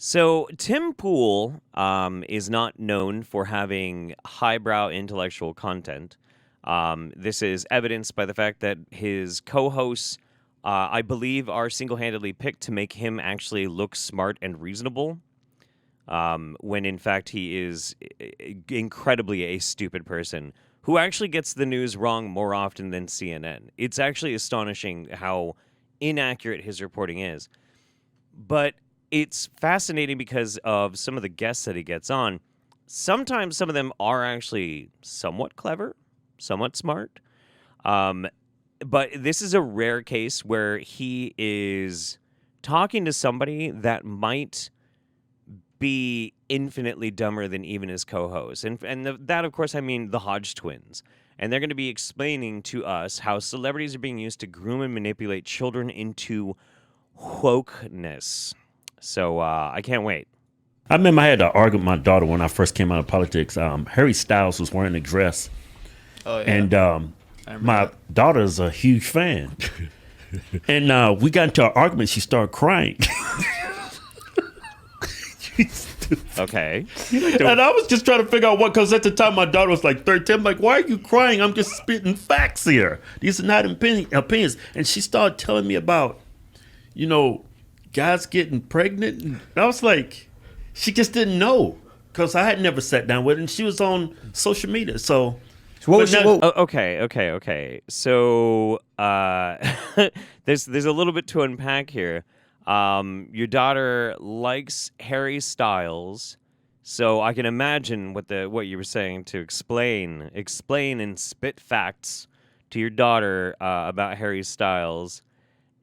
So Tim Pool is not known for having highbrow intellectual content. This is evidenced by the fact that his co-hosts, I believe, are single-handedly picked to make him actually look smart and reasonable, when in fact he is incredibly a stupid person who actually gets the news wrong more often than CNN. It's actually astonishing how inaccurate his reporting is. But it's fascinating because of some of the guests that he gets on. Sometimes some of them are actually somewhat clever, somewhat smart. But this is a rare case where he is talking to somebody that might be infinitely dumber than even his co-host. That, of course, I mean the Hodge twins. And they're going to be explaining to us how celebrities are being used to groom and manipulate children into wokeness. So I can't wait. I remember I had to argue with my daughter when I first came out of politics. Harry Styles was wearing a dress. Oh, yeah. And my daughter is a huge fan. And we got into an argument. She started crying. Okay. And I was just trying to figure out what, because at the time my daughter was like 13. I'm like, why are you crying? I'm just spitting facts here. These are not opinions. And she started telling me about, guys getting pregnant. And I was like, she just didn't know, because I had never sat down with her, and she was on social media. So what was okay. So there's a little bit to unpack here. Your daughter likes Harry Styles, so I can imagine what you were saying to explain and spit facts to your daughter about Harry Styles,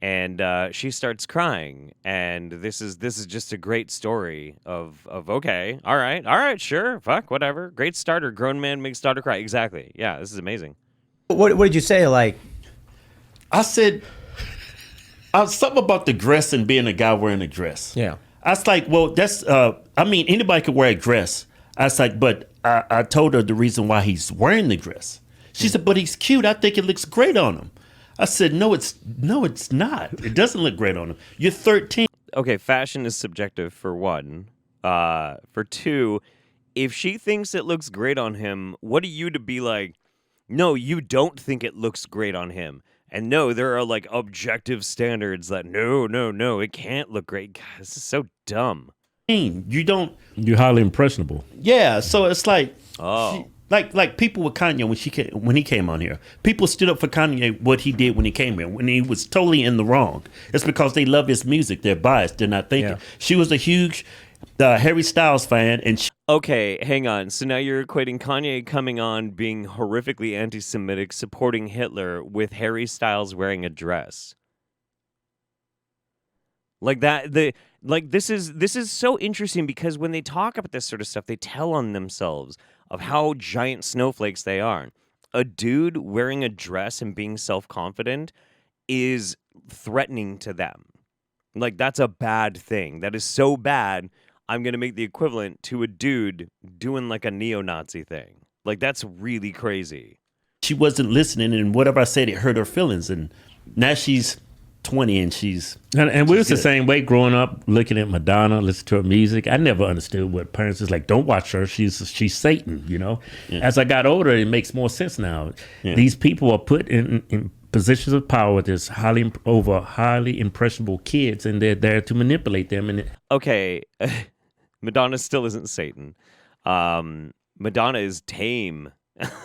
and she starts crying. And this is just a great story of okay, all right, sure, fuck, whatever, great starter, grown man makes daughter cry. Exactly, yeah, this is amazing. What did you say? Like, I said. Something about the dress and being a guy wearing a dress. Yeah. I was like, well, that's, anybody could wear a dress. I was like, but I told her the reason why he's wearing the dress. She said, but he's cute. I think it looks great on him. I said, no, it's not. It doesn't look great on him. You're 13. Okay, fashion is subjective, for one. For two, if she thinks it looks great on him, what are you to be like, no, you don't think it looks great on him? And no, there are like objective standards that no, it can't look great. God, this is so dumb. You're highly impressionable. Yeah, so it's like, like people with Kanye when he came on here. People stood up for Kanye, what he did when he came here, when he was totally in the wrong. It's because they love his music. They're biased. They're not thinking. Yeah. She was a huge Harry Styles fan, and okay, hang on. So now you're equating Kanye coming on being horrifically anti-Semitic, supporting Hitler, with Harry Styles wearing a dress. Like that, this is so interesting, because when they talk about this sort of stuff, they tell on themselves of how giant snowflakes they are. A dude wearing a dress and being self-confident is threatening to them. Like, that's a bad thing. That is so bad, I'm going to make the equivalent to a dude doing like a neo-Nazi thing. Like, that's really crazy. She wasn't listening, and whatever I said, it hurt her feelings. And now she's 20 and she's... And we was the same way growing up, looking at Madonna, listening to her music. I never understood what parents is like, don't watch her. She's Satan, Yeah. As I got older, it makes more sense now. Yeah. These people are put in positions of power with this highly impressionable kids, and they're there to manipulate them. And okay, Madonna still isn't Satan. Madonna is tame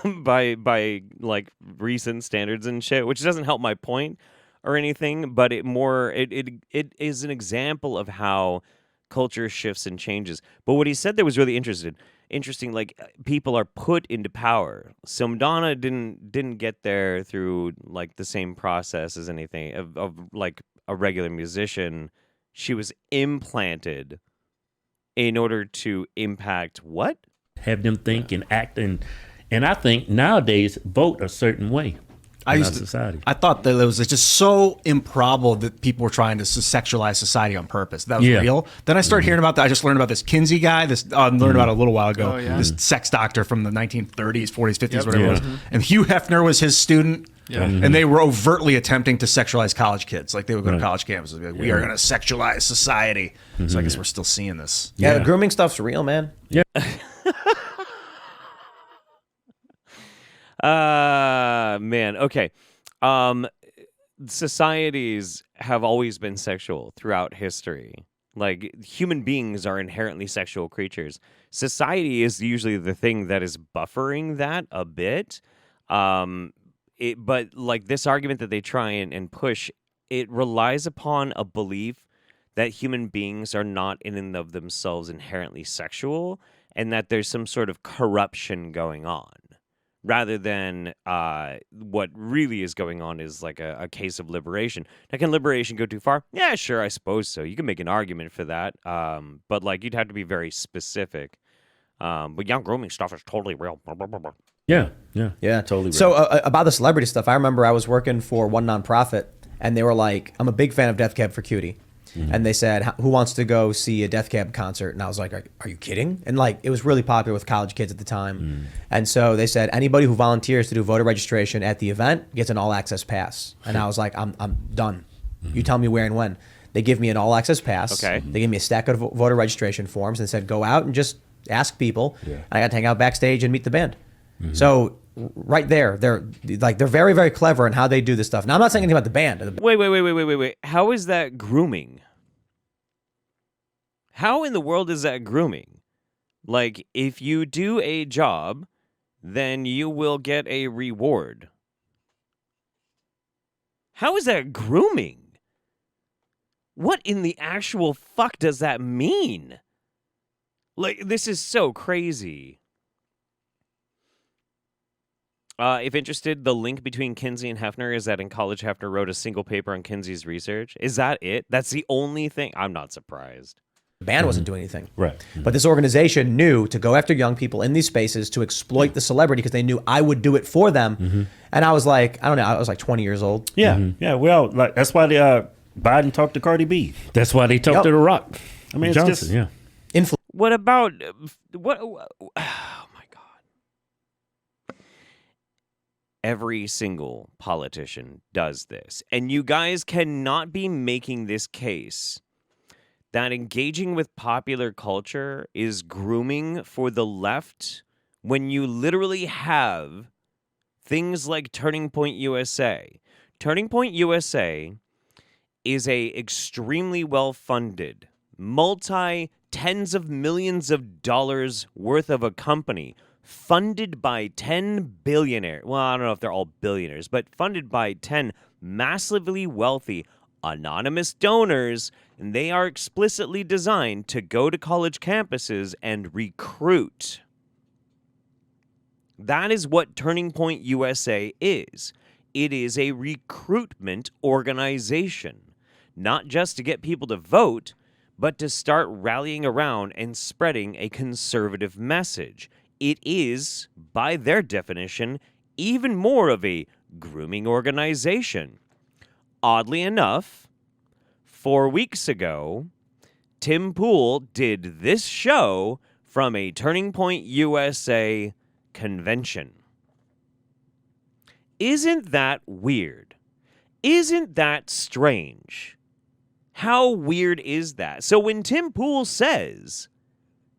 by like recent standards and shit, which doesn't help my point or anything, but it is an example of how culture shifts and changes. But what he said there was really interesting. Like, people are put into power. So Madonna didn't get there through like the same process as anything of like a regular musician. She was implanted in order to impact what? Have them think and act, and I think nowadays vote a certain way. I thought that it was just so improbable that people were trying to sexualize society on purpose. That was real. Then I started hearing about that. I just learned about this Kinsey guy. I learned about it a little while ago. Oh, yeah. This sex doctor from the 1930s, 40s, 50s, whatever it was. And Hugh Hefner was his student. Yeah. And they were overtly attempting to sexualize college kids. Like they would go to college campuses and be like, we are going to sexualize society. So I guess we're still seeing this. Yeah, the grooming stuff's real, man. Yeah. Man. Okay. Societies have always been sexual throughout history. Like, human beings are inherently sexual creatures. Society is usually the thing that is buffering that a bit. But like this argument that they try and push, it relies upon a belief that human beings are not in and of themselves inherently sexual, and that there's some sort of corruption going on, rather than what really is going on is like a case of liberation. Now, can liberation go too far? Yeah, sure, I suppose so. You can make an argument for that, but like you'd have to be very specific. But young grooming stuff is totally real. Yeah, totally real. So about the celebrity stuff, I remember I was working for one nonprofit, and they were like, I'm a big fan of Death Cab for Cutie. And they said, who wants to go see a Death Cab concert? And I was like, are you kidding? And like, it was really popular with college kids at the time. And so they said, anybody who volunteers to do voter registration at the event gets an all access pass. And I was like, I'm done. You tell me where and when. They give me an all access pass. Okay. They give me a stack of voter registration forms and said, go out and just ask people. Yeah. I got to hang out backstage and meet the band. So right there, they're very, very clever in how they do this stuff. Now, I'm not saying anything about the band. Wait. How is that grooming? How in the world is that grooming? Like, if you do a job, then you will get a reward. How is that grooming? What in the actual fuck does that mean? Like, this is so crazy. If interested, the link between Kinsey and Hefner is that in college, Hefner wrote a single paper on Kinsey's research. Is that it? That's the only thing? I'm not surprised. The band wasn't doing anything. Right. But this organization knew to go after young people in these spaces to exploit the celebrity because they knew I would do it for them. And I was like, I don't know, I was like 20 years old. Yeah. Yeah. Well, like that's why Biden talked to Cardi B. That's why they talked to The Rock. I mean, Johnson, it's just, yeah. Influence. What about, oh my God. Every single politician does this. And you guys cannot be making this case that engaging with popular culture is grooming for the left when you literally have things like Turning Point USA. Turning Point USA is a extremely well-funded, multi-tens of millions of dollars worth of a company funded by 10 billionaires. Well, I don't know if they're all billionaires, but funded by 10 massively wealthy anonymous donors, and they are explicitly designed to go to college campuses and recruit. That is what Turning Point USA is. It is a recruitment organization, not just to get people to vote, but to start rallying around and spreading a conservative message. It is, by their definition, even more of a grooming organization. Oddly enough, 4 weeks ago, Tim Pool did this show from a Turning Point USA convention. Isn't that weird? Isn't that strange? How weird is that? So when Tim Pool says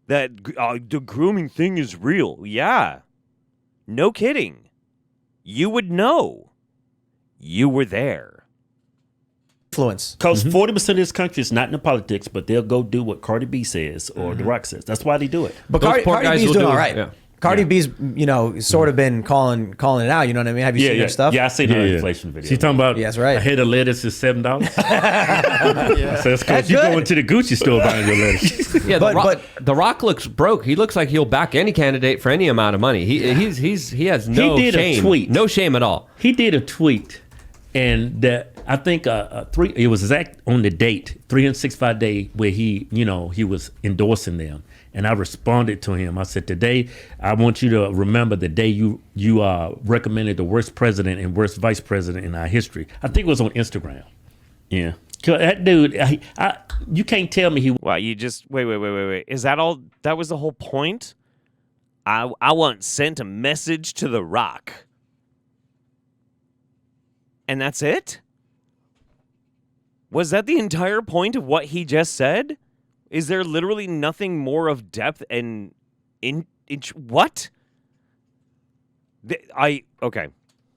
that the grooming thing is real, yeah, no kidding. You would know. You were there. Influence. Because 40% of this country is not into politics, but they'll go do what Cardi B says or The Rock says. That's why they do it. But Cardi B's doing all right. Yeah. Cardi B's, sort of been calling it out. You know what I mean? Have you seen her stuff? Yeah, I seen her inflation video. She's talking about that's right. A head of lettuce is $7. So it's because you going to the Gucci store buying your lettuce. Yeah, but The Rock looks broke. He looks like he'll back any candidate for any amount of money. He has no shame. He did a tweet. No shame at all. He did a tweet, and I think it was exact on the date, 365 day where he was endorsing them. And I responded to him. I said, today, I want you to remember the day you recommended the worst president and worst vice president in our history. I think it was on Instagram. Yeah. That dude, you can't tell me he... Wow, you just... Wait. Is that all? That was the whole point? I once sent a message to The Rock. And that's it? Was that the entire point of what he just said? Is there literally nothing more of depth and what? Okay.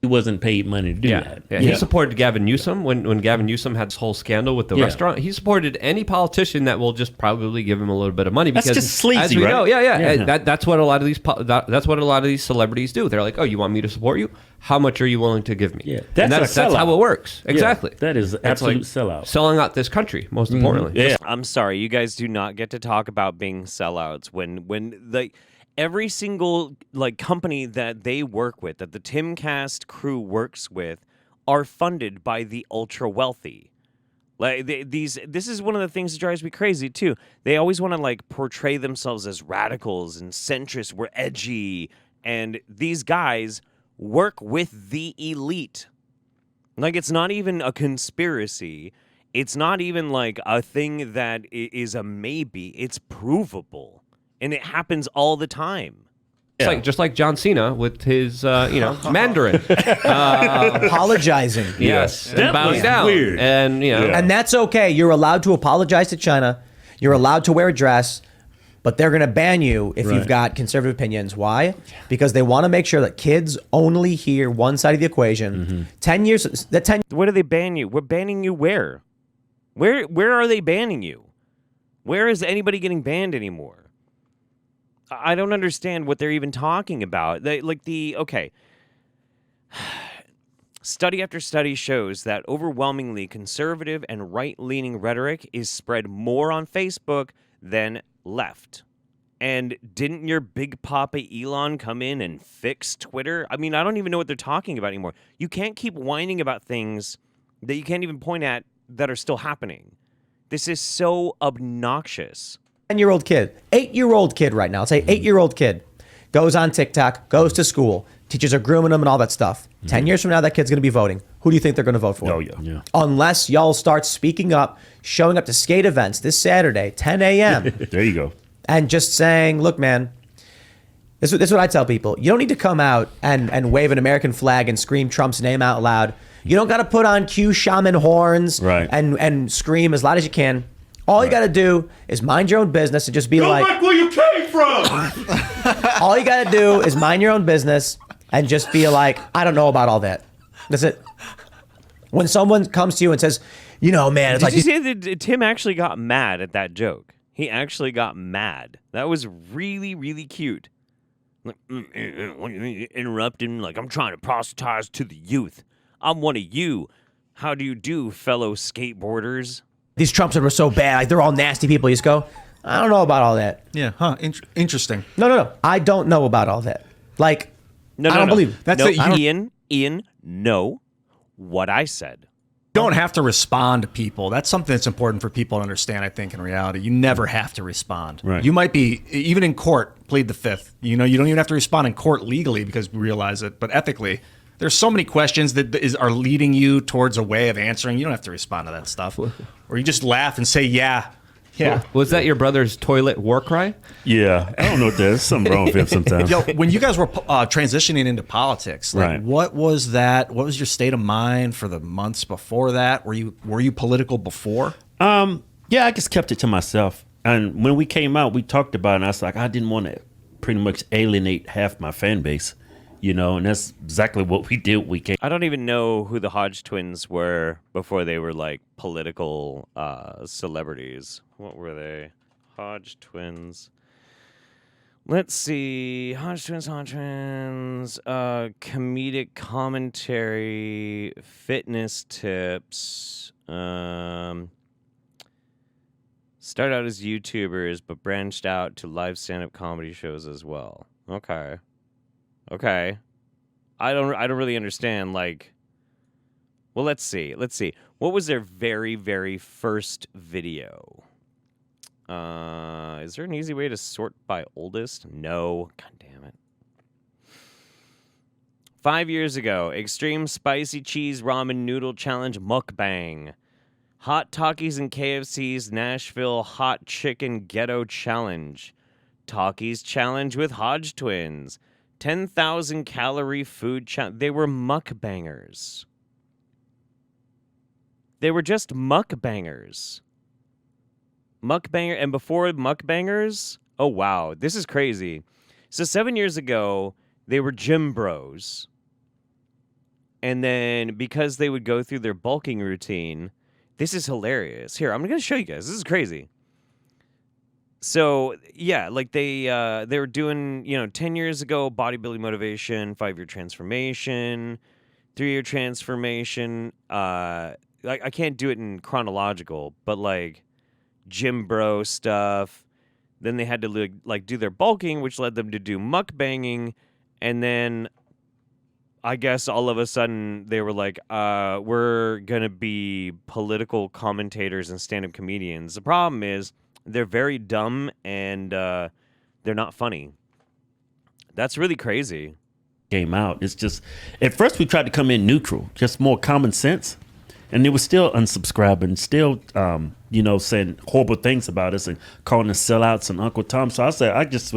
He wasn't paid money to do that. Yeah. He supported Gavin Newsom when Gavin Newsom had this whole scandal with the restaurant. He supported any politician that will just probably give him a little bit of money because that's just sleazy, as we right? know, that's what a lot of these that's what a lot of these celebrities do. They're like, oh, you want me to support you? How much are you willing to give me? Yeah, that's how it works. Exactly. That is absolute sellout. Selling out this country, most importantly. Yeah. I'm sorry, you guys do not get to talk about being sellouts when every single company that they work with, that the Timcast crew works with, are funded by the ultra wealthy. This is one of the things that drives me crazy too. They always want to portray themselves as radicals and centrists. We're edgy, and these guys work with the elite. It's not even a conspiracy. It's not even a thing that is a maybe. It's provable. And it happens all the time. It's just like John Cena with his, Mandarin. Apologizing. Yes. And bowing down. Weird. And, And that's okay. You're allowed to apologize to China. You're allowed to wear a dress. But they're going to ban you if you've got conservative opinions. Why? Because they want to make sure that kids only hear one side of the equation. 10 years... Where do they ban you? We're banning you where? Where are they banning you? Where is anybody getting banned anymore? I don't understand what they're even talking about. Study after study shows that overwhelmingly conservative and right-leaning rhetoric is spread more on Facebook than left. And didn't your big papa Elon come in and fix Twitter? I mean, I don't even know what they're talking about anymore. You can't keep whining about things that you can't even point at that are still happening. This is so obnoxious. 10-year-old kid, 8-year-old kid right now, let's say 8-year-old kid, goes on TikTok, goes to school, teachers are grooming him and all that stuff. 10 years from now, that kid's going to be voting. Who do you think they're going to vote for? Oh, yeah. Unless y'all start speaking up, showing up to skate events this Saturday, 10 a.m. There you go. And just saying, look, man, this is what I tell people. You don't need to come out and wave an American flag and scream Trump's name out loud. You don't got to put on cue shaman horns and scream as loud as you can. All you got to do is mind your own business and just be Go back where you came from. All you got to do is mind your own business and just be like, I don't know about all that. That's it. When someone comes to you and says, man, it's Did you say that Tim actually got mad at that joke? He actually got mad. That was really, really cute. Interrupting, I'm trying to proselytize to the youth. I'm one of you. How do you do, fellow skateboarders? These Trumpsters were so bad. They're all nasty people. You just go, I don't know about all that. Yeah, huh? Interesting. No. I don't know about all that. I don't believe it. That's Ian, no. What I said. You don't have to respond to people. That's something that's important for people to understand, I think, in reality. You never have to respond. Right. You might be, even in court, plead the fifth. You don't even have to respond in court legally because we realize it, but ethically. There's so many questions that are leading you towards a way of answering. You don't have to respond to that stuff. Or you just laugh and say, yeah. Was that your brother's toilet war cry? Yeah. I don't know what that is. Something wrong with him sometimes. When you guys were transitioning into politics, what was that? What was your state of mind for the months before that? Were you political before? Yeah, I just kept it to myself. And when we came out, we talked about it, and I was like, I didn't want to pretty much alienate half my fan base. And that's exactly what we did. I don't even know who the Hodge twins were before they were political celebrities. What were they? Hodge twins. Let's see. Hodge twins. Comedic commentary, fitness tips. Started out as YouTubers, but branched out to live stand-up comedy shows as well. Okay. I don't really understand, well, let's see. What was their very, very first video? Is there an easy way to sort by oldest? No. God damn it. 5 years ago, Extreme Spicy Cheese Ramen Noodle Challenge Mukbang. Hot Takis and KFC's Nashville Hot Chicken Ghetto Challenge. Takis Challenge with Hodge Twins. 10,000 calorie food challenge. They were mukbangers. They were just mukbangers. And before mukbangers, oh wow, this is crazy. So 7 years ago, they were gym bros. And then because they would go through their bulking routine, this is hilarious. Here, I'm going to show you guys. This is crazy. So, yeah, like they were doing, 10 years ago, bodybuilding motivation, 5-year transformation, 3-year transformation. I can't do it in chronological, but like gym bro stuff. Then they had to like do their bulking, which led them to do mukbanging. And then I guess all of a sudden they were like, we're going to be political commentators and stand-up comedians. The problem is they're very dumb and they're not funny. That's really crazy. Came out. It's just, at first we tried to come in neutral, just more common sense. And they were still unsubscribing, still, saying horrible things about us and calling us sellouts and Uncle Tom. So I just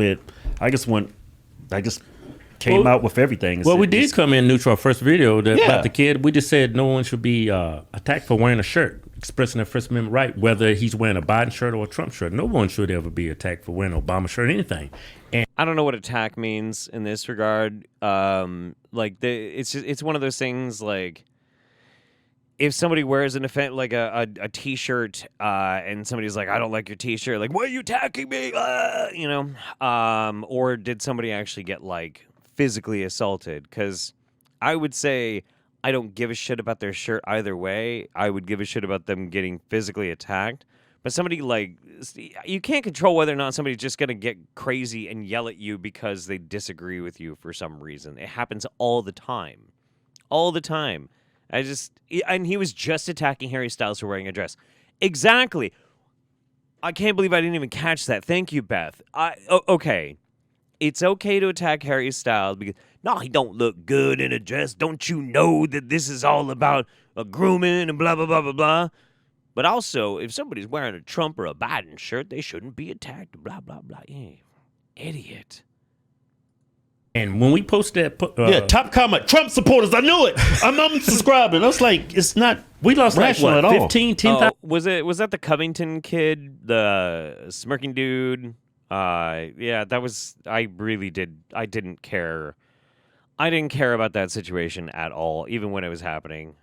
came out with everything. Well, we did come in neutral. Our first video about the kid, we just said no one should be attacked for wearing a shirt, expressing their First Amendment right, whether he's wearing a Biden shirt or a Trump shirt. No one should ever be attacked for wearing an Obama shirt or anything. And I don't know what attack means in this regard. It's one of those things like, if somebody wears an event like a T-shirt and somebody's like, I don't like your T-shirt, like, why are you attacking me? Or did somebody actually get like physically assaulted? Because I would say I don't give a shit about their shirt either way. I would give a shit about them getting physically attacked. But somebody like, you can't control whether or not somebody's just going to get crazy and yell at you because they disagree with you for some reason. It happens all the time. All the time. And he was just attacking Harry Styles for wearing a dress. Exactly. I can't believe I didn't even catch that. Thank you, Beth. Okay. It's okay to attack Harry Styles because, no, he don't look good in a dress. Don't you know that this is all about a grooming and blah, blah, blah, blah, blah. But also, if somebody's wearing a Trump or a Biden shirt, they shouldn't be attacked, blah, blah, blah. Yeah. Idiot. And when we posted that, top comment, Trump supporters, I knew it. I'm unsubscribing. I was like, it's not. We lost rational at all. 15, 10,000. Was that the Covington kid, the smirking dude? Yeah, that was. I didn't care. I didn't care about that situation at all, even when it was happening.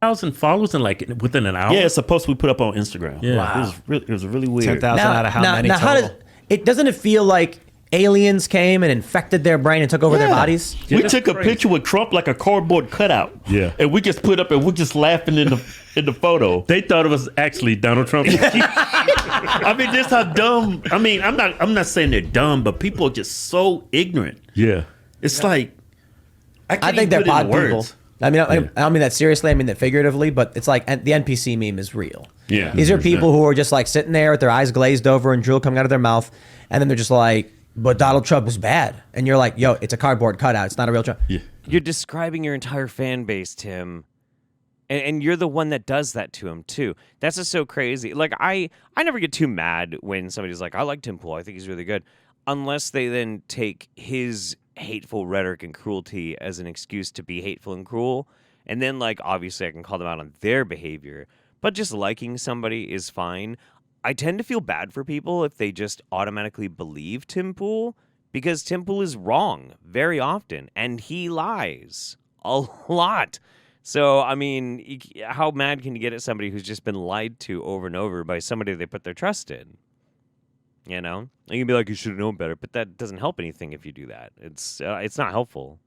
1,000 followers in like within an hour. Yeah, it's a post we put up on Instagram. Yeah. Wow. It was really weird. 10,000 out of how many total? Doesn't it feel like aliens came and infected their brain and took over their bodies? We took a picture with Trump like a cardboard cutout. Yeah. And we just put up and we're just laughing in the photo. They thought it was actually Donald Trump. I mean, just how dumb. I mean, I'm not saying they're dumb, but people are just so ignorant. Yeah. It's like I think they're pod people. I mean, I don't mean that seriously. I mean that figuratively. But it's like the NPC meme is real. Yeah. These are people who are just like sitting there with their eyes glazed over and drool coming out of their mouth, and then they're just like, but Donald Trump was bad. And you're like, yo, it's a cardboard cutout. It's not a real Trump. Yeah. You're describing your entire fan base, Tim. And you're the one that does that to him, too. That's just so crazy. Like, I never get too mad when somebody's like, I like Tim Pool. I think he's really good. Unless they then take his hateful rhetoric and cruelty as an excuse to be hateful and cruel. And then, like, obviously I can call them out on their behavior. But just liking somebody is fine. I tend to feel bad for people if they just automatically believe Tim Pool, because Tim Pool is wrong very often, and he lies a lot. So, I mean, how mad can you get at somebody who's just been lied to over and over by somebody they put their trust in? You know? You can be like, you should have known better, but that doesn't help anything if you do that. It's not helpful.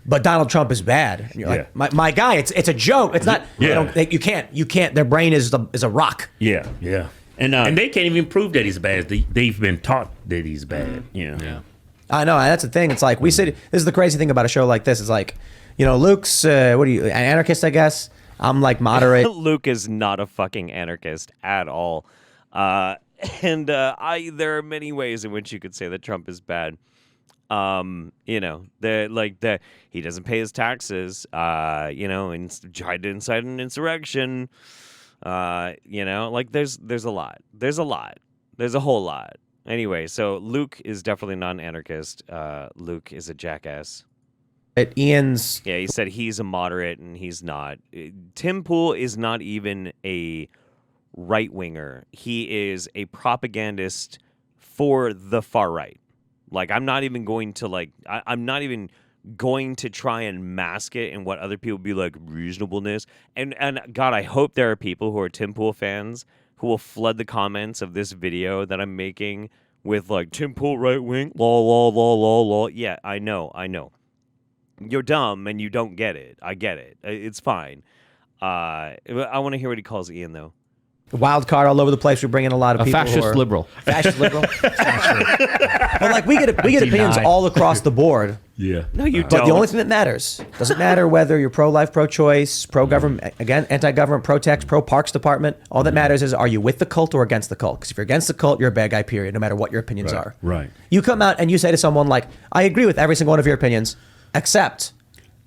But Donald Trump is bad. And you're like, my guy, it's a joke. It's not. Yeah. You can't. Their brain is a rock. Yeah. Yeah. And they can't even prove that he's bad. They've been taught that he's bad. Yeah. I know. That's the thing. It's like we said. This is the crazy thing about a show like this. It's like, Luke's what are you, an anarchist? I guess I'm like moderate. Luke is not a fucking anarchist at all. And there are many ways in which you could say that Trump is bad. He doesn't pay his taxes. And tried to incite an insurrection. There's a lot. There's a whole lot. Anyway, so Luke is definitely not an anarchist. Luke is a jackass. Ian's. Yeah, he said he's a moderate and he's not. Tim Pool is not even a right winger. He is a propagandist for the far right. Like, I'm not even going to I'm not even going to try and mask it in what other people be like reasonableness. And God, I hope there are people who are Tim Pool fans who will flood the comments of this video that I'm making with like Tim Pool right wing, lol, lol, lol, lol, lol. Yeah, I know. You're dumb and you don't get it. I get it. It's fine. I want to hear what he calls Ian, though. Wild card all over the place. We bring in a lot of people. Fascist liberal. Fascist liberal. But like we get opinions all across the board. Yeah. No, you But don't. the only thing that matters doesn't matter whether you're pro-life, pro-choice, pro-government, again, anti-government, pro-tax, pro-parks department. All that matters is, are you with the cult or against the cult? Because if you're against the cult, you're a bad guy, period, no matter what your opinions are. Right. You come out and you say to someone like, I agree with every single one of your opinions, except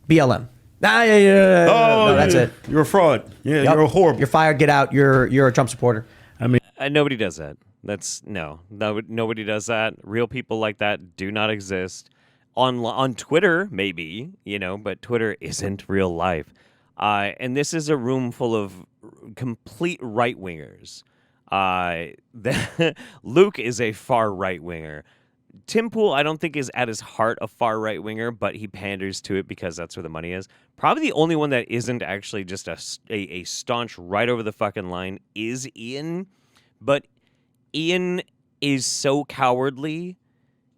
BLM. No, that's it. You're a fraud. Yeah, Yep. you're a horrible. You're fired. Get out. You're a Trump supporter. I mean, Nobody does that. Nobody does that. Real people like that do not exist. On Twitter, maybe, but Twitter isn't real life. And this is a room full of complete right wingers. Luke is a far right winger. Tim Pool, I don't think, is at his heart a far right winger, but he panders to it because that's where the money is. Probably the only one that isn't actually just a staunch right over the fucking line is Ian. But Ian is so cowardly,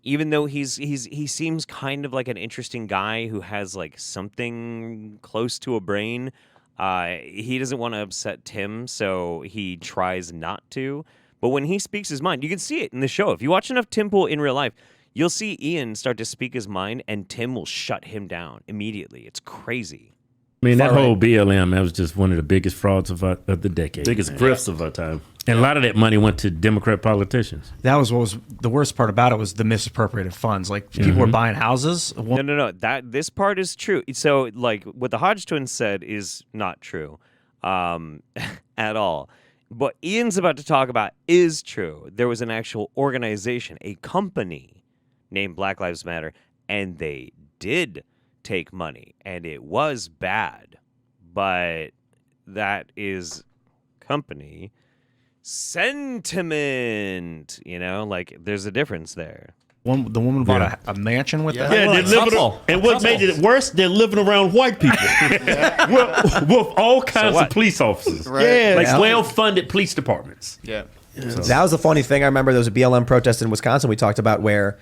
even though he seems kind of like an interesting guy who has like something close to a brain. He doesn't want to upset Tim, so he tries not to. But when he speaks his mind, you can see it in the show. If you watch enough Tim Pool in real life, you'll see Ian start to speak his mind, and Tim will shut him down immediately. It's crazy. I mean, that whole BLM, that was just one of the biggest frauds of the decade. Biggest grifts of our time. And a lot of that money went to Democrat politicians. That was what was the worst part about it, was the misappropriated funds. Like, people were buying houses. No. This part is true. So, like, what the Hodge twins said is not true at all. What Ian's about to talk about is true. There was an actual organization, a company named Black Lives Matter, and they did take money, and it was bad. But that is company sentiment. Like, there's a difference there. The woman bought a mansion with that. Yeah, and what made it worse, they're living around white people with all kinds of police officers. Right. Yeah, well-funded police departments. Yeah. That was the funny thing. I remember there was a BLM protest in Wisconsin we talked about where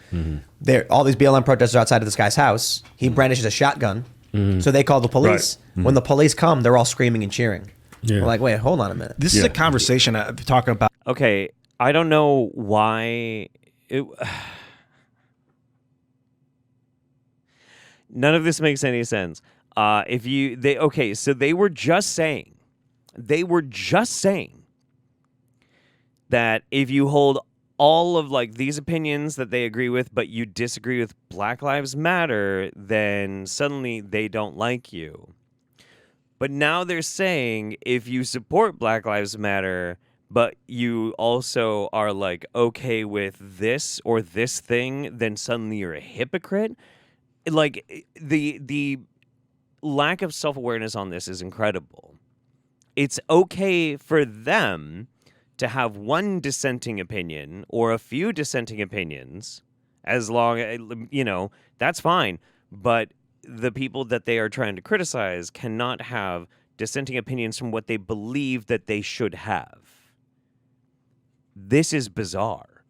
all these BLM protesters outside of this guy's house. He brandishes a shotgun. So they call the police. Right. When the police come, they're all screaming and cheering. Yeah. We're like, wait, hold on a minute. This is a conversation talking about. Okay, I don't know why none of this makes any sense. So they were just saying that if you hold all of like these opinions that they agree with, but you disagree with Black Lives Matter, then suddenly they don't like you. But now they're saying if you support Black Lives Matter, but you also are like okay with this or this thing, then suddenly you're a hypocrite. Like, the lack of self-awareness on this is incredible. It's okay for them to have one dissenting opinion or a few dissenting opinions, as long as, that's fine. But the people that they are trying to criticize cannot have dissenting opinions from what they believe that they should have. This is bizarre.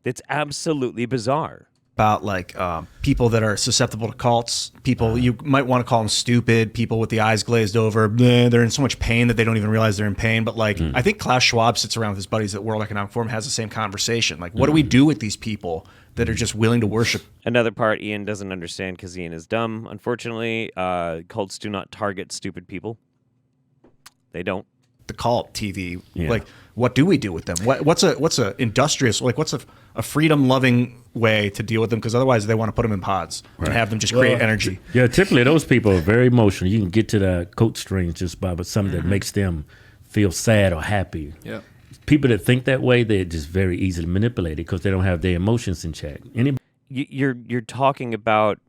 It's absolutely bizarre. About like people that are susceptible to cults, people you might want to call them stupid, people with the eyes glazed over, they're in so much pain that they don't even realize they're in pain. But like, I think Klaus Schwab sits around with his buddies at World Economic Forum, has the same conversation. Like, what do we do with these people that are just willing to worship? Another part Ian doesn't understand because Ian is dumb. Unfortunately, cults do not target stupid people. They don't. The cult TV, like, what do we do with them? What's a industrious, like, what's a freedom loving way to deal with them? Because otherwise they want to put them in pods and have them just create energy. Yeah, typically those people are very emotional. You can get to the coat strings just by something that makes them feel sad or happy. Yeah. People that think that way, they're just very easily manipulated because they don't have their emotions in check. You're talking about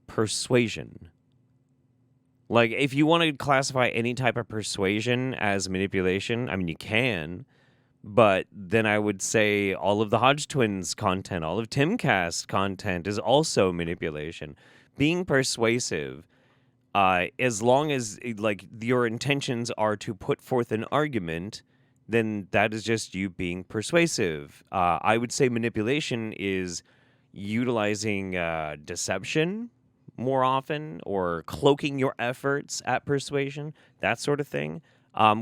persuasion. Like, if you want to classify any type of persuasion as manipulation, I mean, you can, but then I would say all of the Hodge twins content, all of Timcast content is also manipulation. Being persuasive, as long as, like, your intentions are to put forth an argument, then that is just you being persuasive. I would say manipulation is utilizing deception more often, or cloaking your efforts at persuasion, that sort of thing,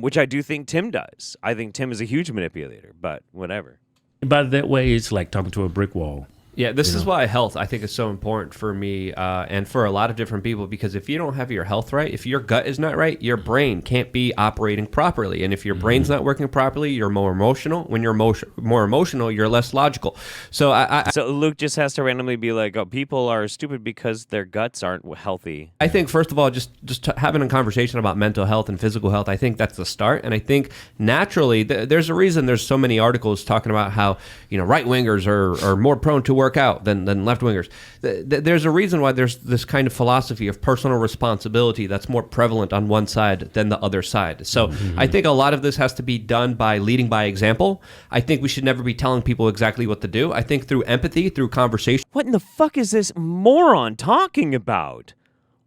which I do think Tim does. I think Tim is a huge manipulator, but whatever. By that way, it's like talking to a brick wall. Yeah, this is why health, I think, is so important for me and for a lot of different people, because if you don't have your health right, if your gut is not right, your brain can't be operating properly. And if your brain's not working properly, you're more emotional. When you're more emotional, you're less logical. So So Luke just has to randomly be like, oh, people are stupid because their guts aren't healthy. I think, first of all, just having a conversation about mental health and physical health, I think that's the start. And I think naturally, there's a reason there's so many articles talking about how, right-wingers are more prone to work out than left-wingers. There's a reason why there's this kind of philosophy of personal responsibility that's more prevalent on one side than the other side. So I think a lot of this has to be done by leading by example. I think we should never be telling people exactly what to do. I think through empathy, through conversation. What in the fuck is this moron talking about?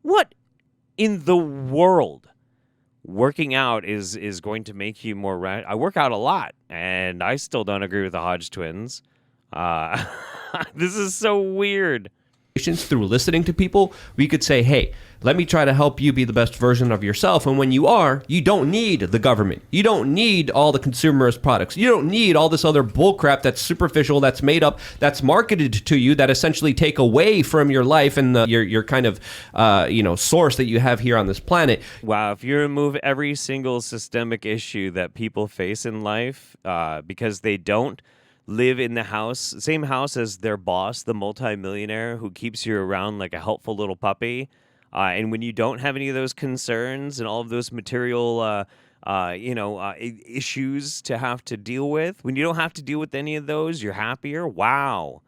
What in the world? Working out is going to make you more I work out a lot, and I still don't agree with the Hodge twins. This is so weird. Through listening to people, we could say, hey, let me try to help you be the best version of yourself. And when you are, you don't need the government. You don't need all the consumerist products. You don't need all this other bullcrap that's superficial, that's made up, that's marketed to you, that essentially take away from your life and your kind of source that you have here on this planet. Wow, if you remove every single systemic issue that people face in life because they don't live in the same house as their boss, the multimillionaire who keeps you around like a helpful little puppy. And when you don't have any of those concerns and all of those material, issues to have to deal with, when you don't have to deal with any of those, you're happier. Wow.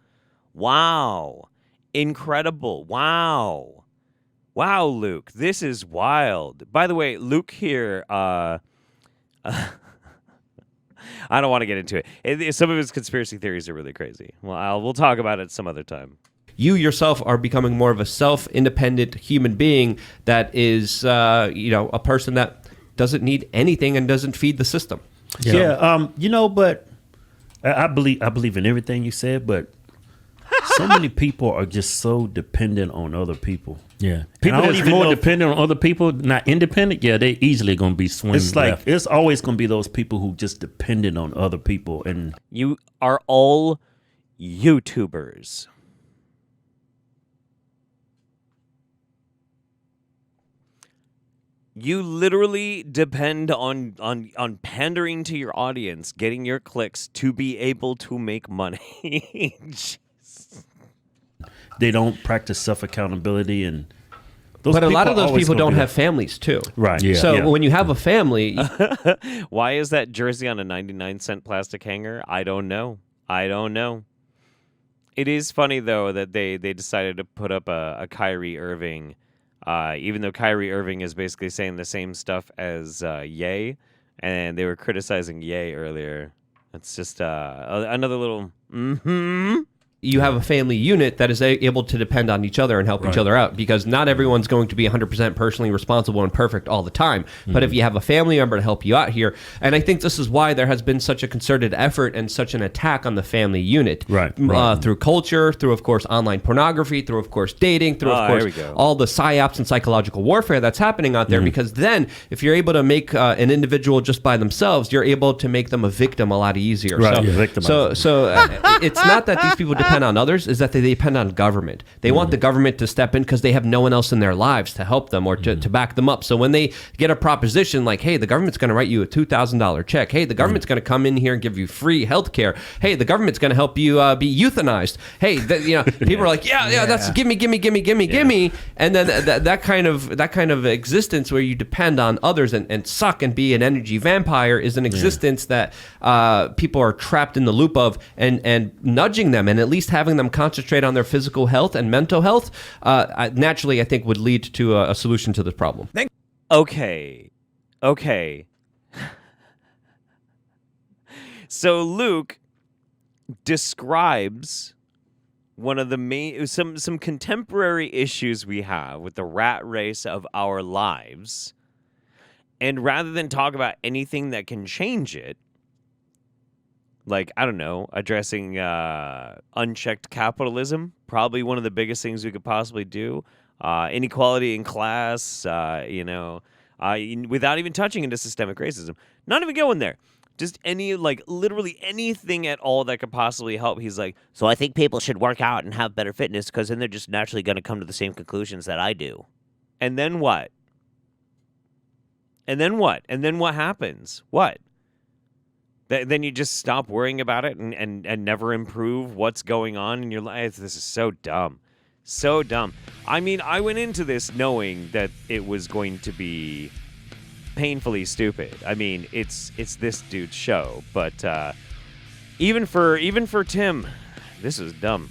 Incredible. Wow, Luke, this is wild. By the way, Luke here, I don't want to get into it. Some of his conspiracy theories are really crazy. Well, we'll talk about it some other time. You yourself are becoming more of a self-independent human being that is, a person that doesn't need anything and doesn't feed the system. But I believe in everything you said, but so many people are just so dependent on other people. Yeah, people that's more dependent on other people, not independent. Yeah, they easily going to be swinging. It's like left. It's always going to be those people who just dependent on other people, and you are all YouTubers. You literally depend on pandering to your audience, getting your clicks to be able to make money. They don't practice self-accountability, and but a lot of those people don't have families too. Right. Yeah. So when you have a family, why is that jersey on a 99-cent plastic hanger? I don't know. It is funny though that they decided to put up a Kyrie Irving, even though Kyrie Irving is basically saying the same stuff as Ye, and they were criticizing Ye earlier. It's just another little you have a family unit that is able to depend on each other and help each other out, because not everyone's going to be 100% personally responsible and perfect all the time. But if you have a family member to help you out here, and I think this is why there has been such a concerted effort and such an attack on the family unit, through culture, through, of course, online pornography, through, of course, dating, through, of course, all the psyops and psychological warfare that's happening out there, because then if you're able to make an individual just by themselves, you're able to make them a victim a lot easier. So it's not that these people depend on others, is that they depend on government. They want the government to step in because they have no one else in their lives to help them or to back them up. So when they get a proposition like, hey, the government's going to write you a $2,000 check. Hey, the government's going to come in here and give you free health care. Hey, the government's going to help you be euthanized. Hey, people are like, that's gimme. And then that kind of existence where you depend on others and suck and be an energy vampire is an existence that people are trapped in the loop of, and nudging them and at least least having them concentrate on their physical health and mental health, naturally, I think would lead to a solution to this problem. Okay. So Luke describes one of the main some contemporary issues we have with the rat race of our lives. And rather than talk about anything that can change it, like, I don't know, addressing unchecked capitalism, probably one of the biggest things we could possibly do. Inequality in class, without even touching into systemic racism. Not even going there. Just literally anything at all that could possibly help. He's like, so I think people should work out and have better fitness because then they're just naturally going to come to the same conclusions that I do. And then what? And then what happens? What? Then you just stop worrying about it and never improve what's going on in your life. This is so dumb. So dumb. I mean, I went into this knowing that it was going to be painfully stupid. I mean, it's this dude's show, but even for Tim, this is dumb.